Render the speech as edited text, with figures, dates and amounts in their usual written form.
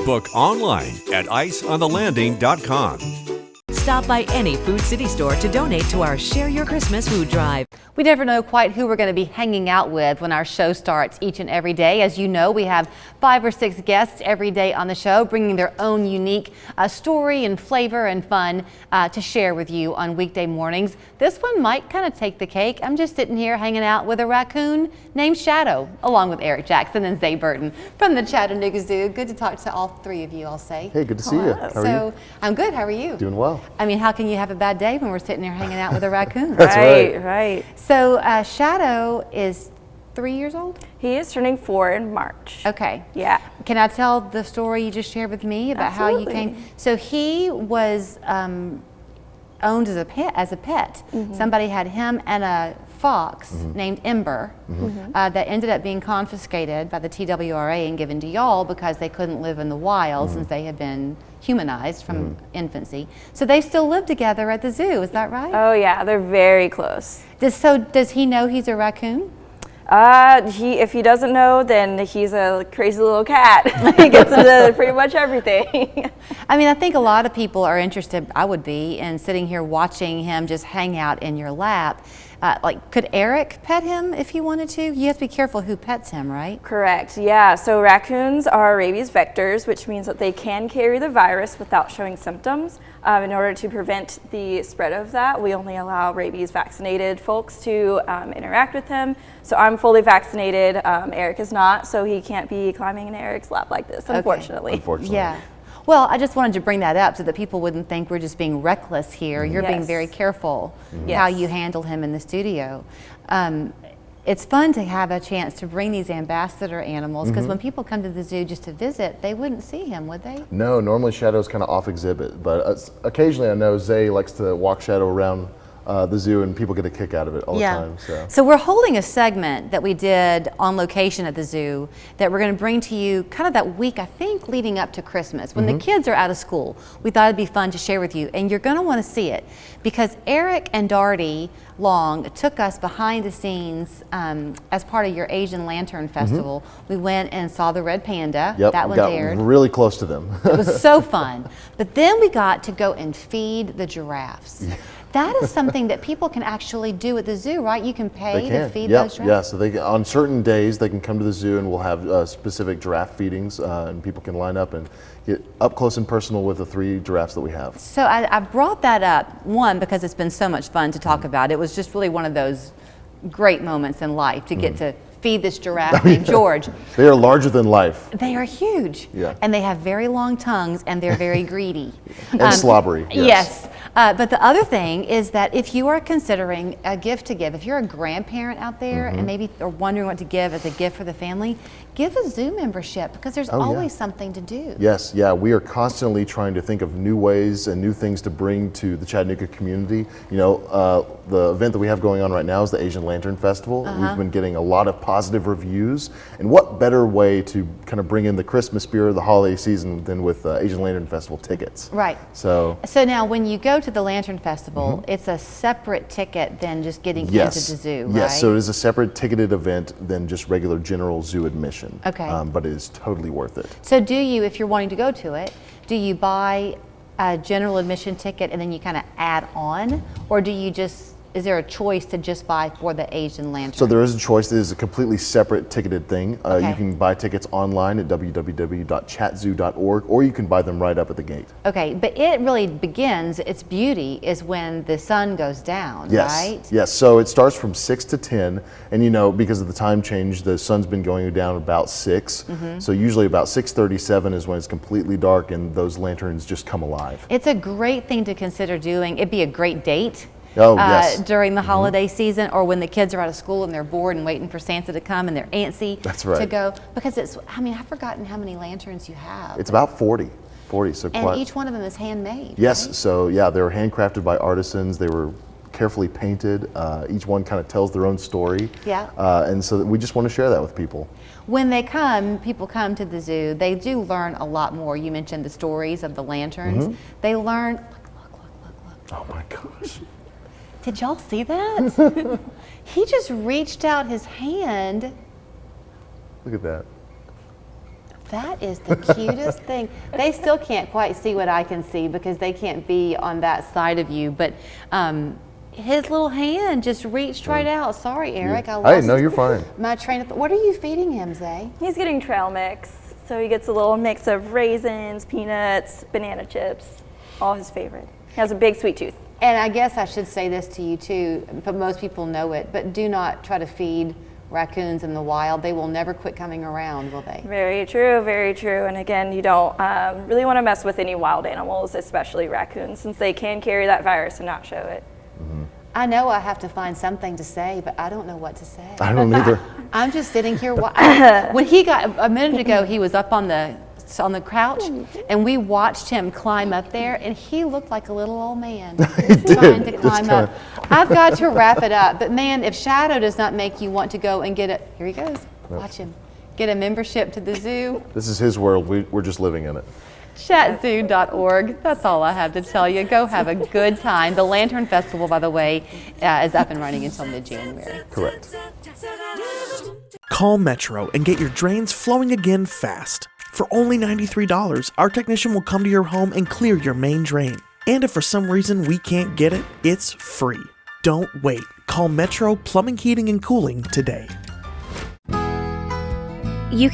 Book online at iceonthelanding.com. Stop by any Food City store to donate to our Share Your Christmas food drive. We never know quite who we're going to be hanging out with when our show starts each and every day. As you know, we have 5 or 6 guests every day on the show, bringing their own unique story and flavor and fun to share with you on weekday mornings. This one might kind of take the cake. I'm just sitting here hanging out with a raccoon named Shadow, along with Eric Jackson and Zay Burton from the Chattanooga Zoo. Good to talk to all 3 of you, I'll say. Hey, good to see you. How are you? I'm good. How are you? Doing well. I mean, how can you have a bad day when we're sitting here hanging out with a raccoon? That's right. Right. So Shadow is 3 years old? He is turning 4 in March. Okay. Yeah. Can I tell the story you just shared with me about Absolutely. how you came? So he was owned as a pet. Somebody had him and a fox named Ember that ended up being confiscated by the TWRA and given to y'all because they couldn't live in the wild since they had been humanized from infancy. So they still live together at the zoo, is that right? Oh yeah, they're very close. Does he know he's a raccoon? If he doesn't know, then he's a crazy little cat. He gets into pretty much everything. I mean, I think a lot of people are interested, I would be, in sitting here watching him just hang out in your lap. Like, could Eric pet him if he wanted to? You have to be careful who pets him, right? Correct, yeah. So raccoons are rabies vectors, which means that they can carry the virus without showing symptoms. In order to prevent the spread of that, we only allow rabies vaccinated folks to interact with him. So I'm fully vaccinated, Eric is not, so he can't be climbing in Eric's lap like this, unfortunately. Unfortunately. Yeah. Well, I just wanted to bring that up so that people wouldn't think we're just being reckless here. You're being very careful how you handle him in the studio. It's fun to have a chance to bring these ambassador animals because when people come to the zoo just to visit, they wouldn't see him, would they? No, normally Shadow's kind of off exhibit, but occasionally I know Zay likes to walk Shadow around the zoo and people get a kick out of it all the time. So we're holding a segment that we did on location at the zoo that we're going to bring to you kind of that week, I think, leading up to Christmas. When the kids are out of school, we thought it'd be fun to share with you, and you're going to want to see it because Eric and Darty Long took us behind the scenes as part of your Asian Lantern Festival. We went and saw the red panda. Yep, that we one's got aired. really close to them. It was so fun. But then we got to go and feed the giraffes. That is something that people can actually do at the zoo, right? You can pay to feed those giraffes? Yeah, so they on certain days they can come to the zoo and we'll have specific giraffe feedings and people can line up and get up close and personal with the 3 giraffes that we have. So I brought that up, one, because it's been so much fun to talk about. It was just really one of those great moments in life to get to feed this giraffe named George. They are larger than life. They are huge. Yeah. And they have very long tongues and they're very greedy. And slobbery. Yes. But the other thing is that if you are considering a gift to give, if you're a grandparent out there and maybe are wondering what to give as a gift for the family, give a zoo membership because there's always something to do. Yes, yeah, we are constantly trying to think of new ways and new things to bring to the Chattanooga community. You know, the event that we have going on right now is the Asian Lantern Festival. We've been getting a lot of positive reviews, and what better way to kind of bring in the Christmas spirit of the holiday season than with Asian Lantern Festival tickets. Right. So now when you go to the Lantern Festival, it's a separate ticket than just getting into the zoo, right? Yes, so it is a separate ticketed event than just regular general zoo admission. Okay. But it is totally worth it. So do you, if you're wanting to go to it, do you buy a general admission ticket and then you kind of add on, or do you just, is there a choice to just buy for the Asian Lantern? So there is a choice. It is a completely separate ticketed thing. Okay. You can buy tickets online at www.chatzoo.org, or you can buy them right up at the gate. Okay, but it really begins, its beauty is when the sun goes down, Yes. right? Yes, so it starts from 6 to 10, and you know, because of the time change, the sun's been going down about 6, so usually about 6:37 is when it's completely dark and those lanterns just come alive. It's a great thing to consider doing. It'd be a great date. Oh, yes. During the holiday season, or when the kids are out of school and they're bored and waiting for Santa to come and they're antsy to go. Because it's, I mean, I've forgotten how many lanterns you have. It's about 40, so and quite. each one of them is handmade. Yes, right? so yeah, they were handcrafted by artisans. They were carefully painted. Each one kind of tells their own story. Yeah. And so we just want to share that with people. When they come, people come to the zoo, they do learn a lot more. You mentioned the stories of the lanterns. They learn, look. Oh my gosh. Did y'all see that? He just reached out his hand. Look at that. That is the cutest thing. They still can't quite see what I can see because they can't be on that side of you, but his little hand just reached right out. Sorry, Eric. I lost no, you're fine. my train of thought. What are you feeding him, Zay? He's getting trail mix. So he gets a little mix of raisins, peanuts, banana chips, all his favorite. He has a big sweet tooth. And I guess I should say this to you too, but most people know it, but do not try to feed raccoons in the wild. They will never quit coming around, will they? Very true, very true. And again, you don't really want to mess with any wild animals, especially raccoons, since they can carry that virus and not show it. I know I have to find something to say, but I don't know what to say. I don't either. I'm just sitting here. When he got, a minute ago, he was up on the couch, and we watched him climb up there, and he looked like a little old man trying to climb up. I've got to wrap it up, but man, if Shadow does not make you want to go and get it, here he goes, watch him, get a membership to the zoo. This is his world. We're just living in it. Chatzoo.org. That's all I have to tell you. Go have a good time. The Lantern Festival, by the way, is up and running until mid-January. Correct. Call Metro and get your drains flowing again fast. For only $93, our technician will come to your home and clear your main drain. And if for some reason we can't get it, it's free. Don't wait. Call Metro Plumbing, Heating, and Cooling today.